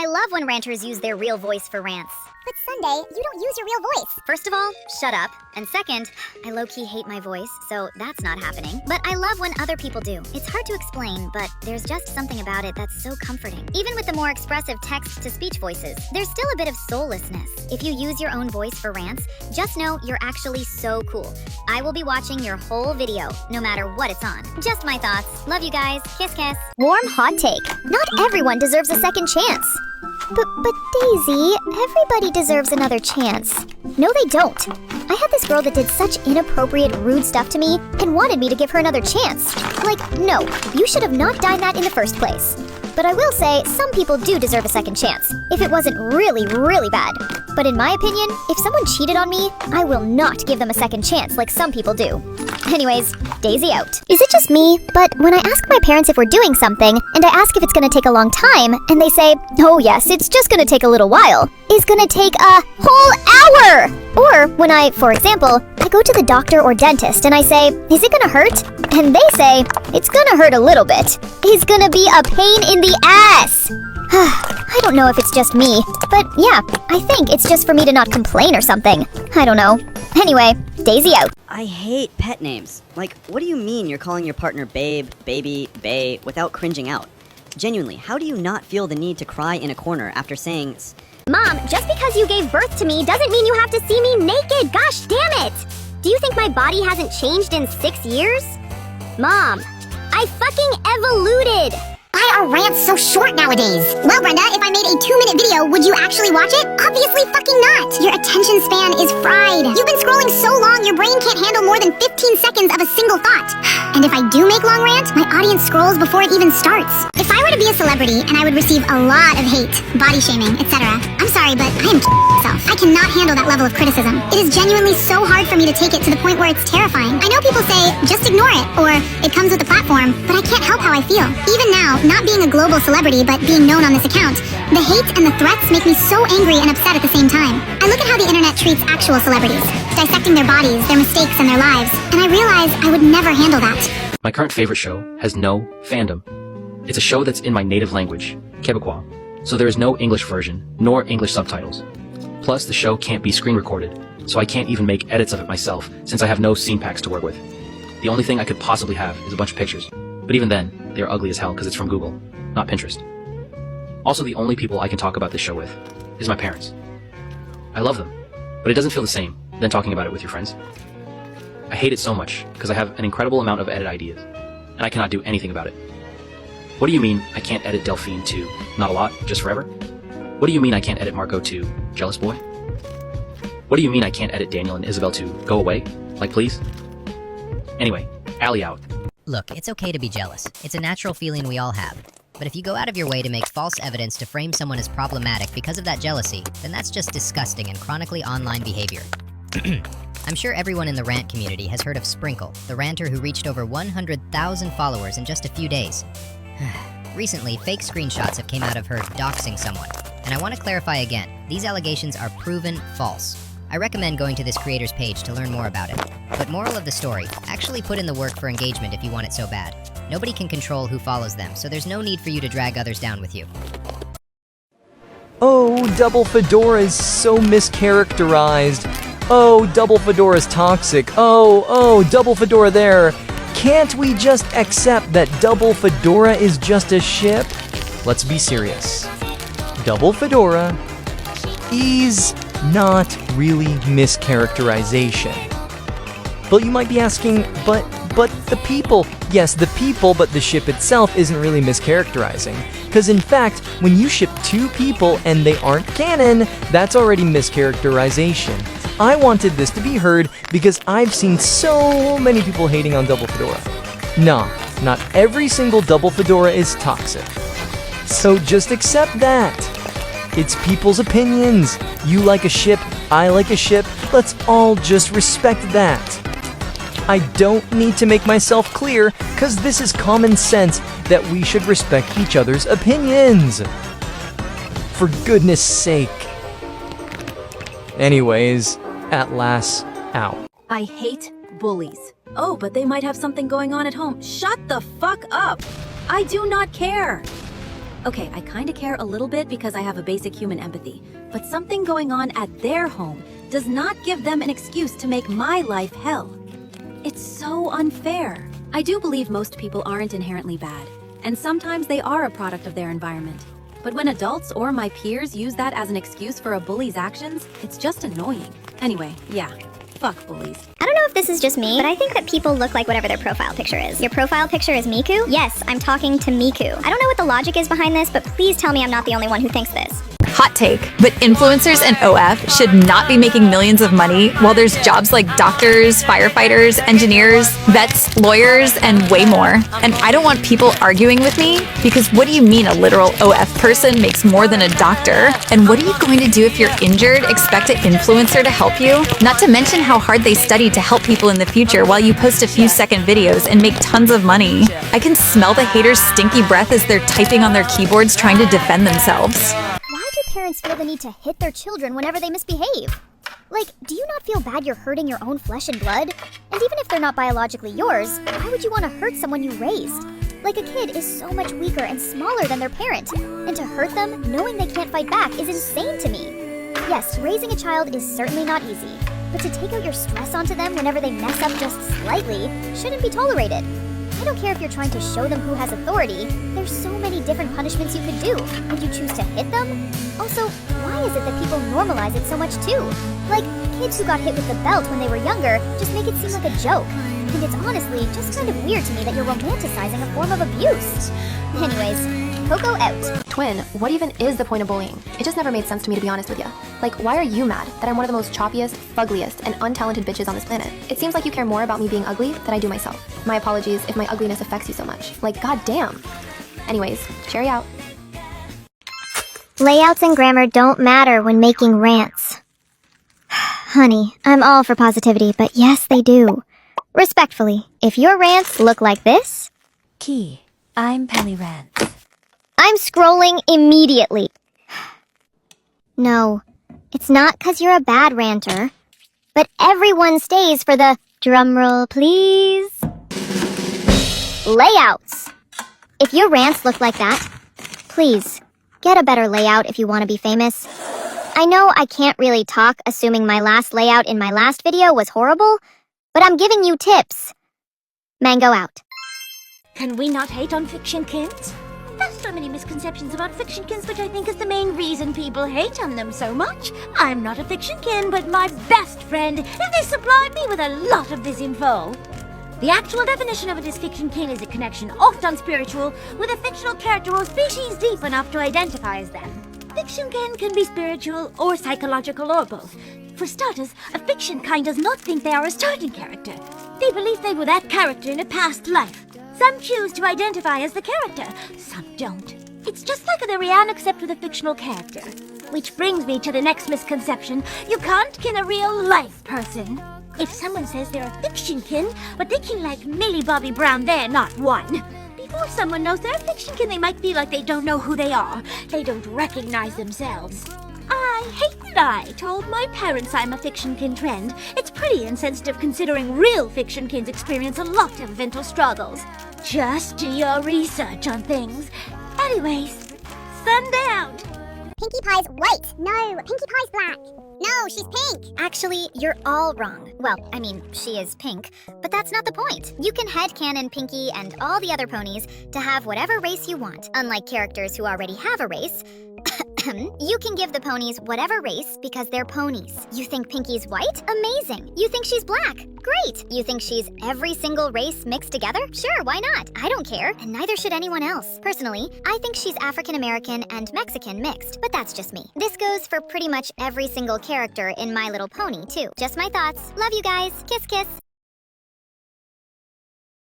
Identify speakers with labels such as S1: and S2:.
S1: I love when ranters use their real voice for rants.
S2: But Sunday, you don't use your real voice.
S1: First of all, shut up. And second, I low-key hate my voice, so that's not happening. But I love when other people do. It's hard to explain, but there's just something about it that's so comforting. Even with the more expressive text-to-speech voices, there's still a bit of soullessness. If you use your own voice for rants, just know you're actually so cool. I will be watching your whole video, no matter what it's on. Just my thoughts. Love you guys. Kiss, kiss.
S2: Warm hot take. Not everyone deserves a second chance. But Daisy, everybody deserves another chance. No, they don't. I had this girl that did such inappropriate, rude stuff to me and wanted me to give her another chance. Like, no, you should have not done that in the first place. But I will say, some people do deserve a second chance, if it wasn't really, really bad. But in my opinion, if someone cheated on me, I will not give them a second chance like some people do. Anyways, Daisy out. Is it just me? But when I ask my parents if we're doing something, and I ask if it's gonna take a long time, and they say, oh yes, it's just gonna take a little while, is gonna take a whole hour! Or when for example, I go to the doctor or dentist and I say, is it gonna hurt? And they say, it's gonna hurt a little bit. It's gonna be a pain in the ass! I don't know if it's just me, but yeah, I think it's just for me to not complain or something. I don't know. Anyway, Daisy out.
S3: I hate pet names. Like, what do you mean you're calling your partner babe, baby, bae without cringing out? Genuinely, how do you not feel the need to cry in a corner after saying
S2: Mom, just because you gave birth to me doesn't mean you have to see me naked, gosh damn it! Do you think my body hasn't changed in 6 years? Mom, I fucking evoluted!
S4: Why are rants so short nowadays? Well, Brenda, if I made a 2-minute video, would you actually watch it? Obviously fucking not! Your attention span is fried. You've been scrolling so long, your brain can't handle more than 15 seconds of a single thought. And if I do make long rant, my audience scrolls before it even starts. If I were to be a celebrity and I would receive a lot of hate, body shaming, etc., I'm sorry, but I am myself. I cannot handle that level of criticism. It is genuinely so hard for me to take it to the point where it's terrifying. I know people say, just ignore it, or it comes with the platform, but I can't help how I feel. Even now, not being a global celebrity, but being known on this account, the hate and the threats make me so angry and upset at the same time. I look at how the internet treats actual celebrities, dissecting their bodies, their mistakes, and their lives, and I realize I would never handle that.
S5: My current favorite show has no fandom. It's a show that's in my native language, Quebecois, so there is no English version, nor English subtitles. Plus, the show can't be screen recorded, so I can't even make edits of it myself, since I have no scene packs to work with. The only thing I could possibly have is a bunch of pictures, but even then, they are ugly as hell because it's from Google, not Pinterest. Also, the only people I can talk about this show with is my parents. I love them, but it doesn't feel the same than talking about it with your friends. I hate it so much because I have an incredible amount of edit ideas, and I cannot do anything about it. What do you mean I can't edit Delphine to Not a Lot, Just Forever? What do you mean I can't edit Margot to Jealous Boy? What do you mean I can't edit Daniel and Isabel to Go Away? Like, please? Anyway, Allie out.
S6: Look, it's okay to be jealous. It's a natural feeling we all have. But if you go out of your way to make false evidence to frame someone as problematic because of that jealousy, then that's just disgusting and chronically online behavior. I'm sure everyone in the Rant community has heard of Sprinkle, the ranter who reached over 100,000 followers in just a few days. Recently, fake screenshots have came out of her doxing someone, and I want to clarify again, these allegations are proven false. I recommend going to this creator's page to learn more about it. But moral of the story, actually put in the work for engagement if you want it so bad. Nobody can control who follows them, so there's no need for you to drag others down with you.
S7: Oh, Double Fedora is so mischaracterized. Oh, Double Fedora's toxic. Oh, Double Fedora there. Can't we just accept that Double Fedora is just a ship? Let's be serious. Double Fedora is not really mischaracterization. But you might be asking, but the people. Yes, the people, but the ship itself isn't really mischaracterizing. Because in fact, when you ship 2 people and they aren't canon, that's already mischaracterization. I wanted this to be heard because I've seen so many people hating on Double Fedora. Nah, not every single Double Fedora is toxic. So just accept that. It's people's opinions. You like a ship, I like a ship. Let's all just respect that. I don't need to make myself clear, because this is common sense that we should respect each other's opinions. For goodness sake. Anyways, at last, out.
S8: I hate bullies. Oh, but they might have something going on at home. Shut the fuck up! I do not care! Okay, I kinda care a little bit because I have a basic human empathy, but something going on at their home does not give them an excuse to make my life hell. It's so unfair. I do believe most people aren't inherently bad, and sometimes they are a product of their environment. But when adults or my peers use that as an excuse for a bully's actions, it's just annoying. Anyway, yeah, fuck bullies.
S2: I don't know if this is just me, but I think that people look like whatever their profile picture is. Your profile picture is Miku? Yes, I'm talking to Miku. I don't know what the logic is behind this, but please tell me I'm not the only one who thinks this.
S9: Hot take, but influencers and OF should not be making millions of money while there's jobs like doctors, firefighters, engineers, vets, lawyers, and way more. And I don't want people arguing with me because what do you mean a literal OF person makes more than a doctor? And what are you going to do if you're injured? Expect an influencer to help you? Not to mention how hard they study to help people in the future while you post a few second videos and make tons of money. I can smell the haters' stinky breath as they're typing on their keyboards trying to defend themselves.
S2: Why do parents feel the need to hit their children whenever they misbehave? Like, do you not feel bad you're hurting your own flesh and blood? And even if they're not biologically yours, why would you want to hurt someone you raised? Like, a kid is so much weaker and smaller than their parent, and to hurt them, knowing they can't fight back, is insane to me. Yes, raising a child is certainly not easy, but to take out your stress onto them whenever they mess up just slightly shouldn't be tolerated. I don't care if you're trying to show them who has authority, there's so many different punishments you could do, and you choose to hit them? Also, why is it that people normalize it so much too? Like, kids who got hit with the belt when they were younger just make it seem like a joke. And it's honestly just kind of weird to me that you're romanticizing a form of abuse. Anyways, Coco out.
S10: Twin, what even is the point of bullying? It just never made sense to me, to be honest with you. Like, why are you mad that I'm one of the most choppiest, fuggliest, and untalented bitches on this planet? It seems like you care more about me being ugly than I do myself. My apologies if my ugliness affects you so much. Like, goddamn. Anyways, cherry out.
S2: Layouts and grammar don't matter when making rants. Honey, I'm all for positivity, but yes, they do. Respectfully, if your rants look like this...
S11: Key, I'm Penny Rant.
S2: I'm scrolling immediately. No, it's not 'cause you're a bad ranter. But everyone stays for the drumroll, please. Layouts. If your rants look like that, please, get a better layout if you want to be famous. I know I can't really talk assuming my last layout in my last video was horrible, but I'm giving you tips. Mango out.
S12: Can we not hate on fictionkins? There's so many misconceptions about fictionkins, which I think is the main reason people hate on them so much. I'm not a fictionkin, but my best friend, and they supply me with a lot of this info. The actual definition of it is fictionkin is a connection, often spiritual, with a fictional character or species deep enough to identify as them. Fictionkin can be spiritual or psychological or both. For starters, a fiction kind does not think they are a starting character. They believe they were that character in a past life. Some choose to identify as the character, some don't. It's just like the Rihanna except with a fictional character. Which brings me to the next misconception. You can't kin a real-life person. If someone says they're a fiction kin, but they kin like Millie Bobby Brown, they're not one. Before someone knows they're a fiction kin, they might feel like they don't know who they are. They don't recognize themselves. I hate that I told my parents I'm a fiction kin trend. It's pretty insensitive considering real fiction kins experience a lot of mental struggles. Just do your research on things. Anyways, sundown.
S4: Pinkie Pie's white. No, Pinkie Pie's black. No, she's pink.
S1: Actually, you're all wrong. Well, I mean, she is pink, but that's not the point. You can headcanon Pinkie and all the other ponies to have whatever race you want. Unlike characters who already have a race, you can give the ponies whatever race because they're ponies. You think Pinkie's white? Amazing. You think she's black? Great. You think she's every single race mixed together? Sure, why not? I don't care, and neither should anyone else. Personally, I think she's African American and Mexican mixed, but that's just me. This goes for pretty much every single character in My Little Pony, too. Just my thoughts. Love you guys. Kiss, kiss.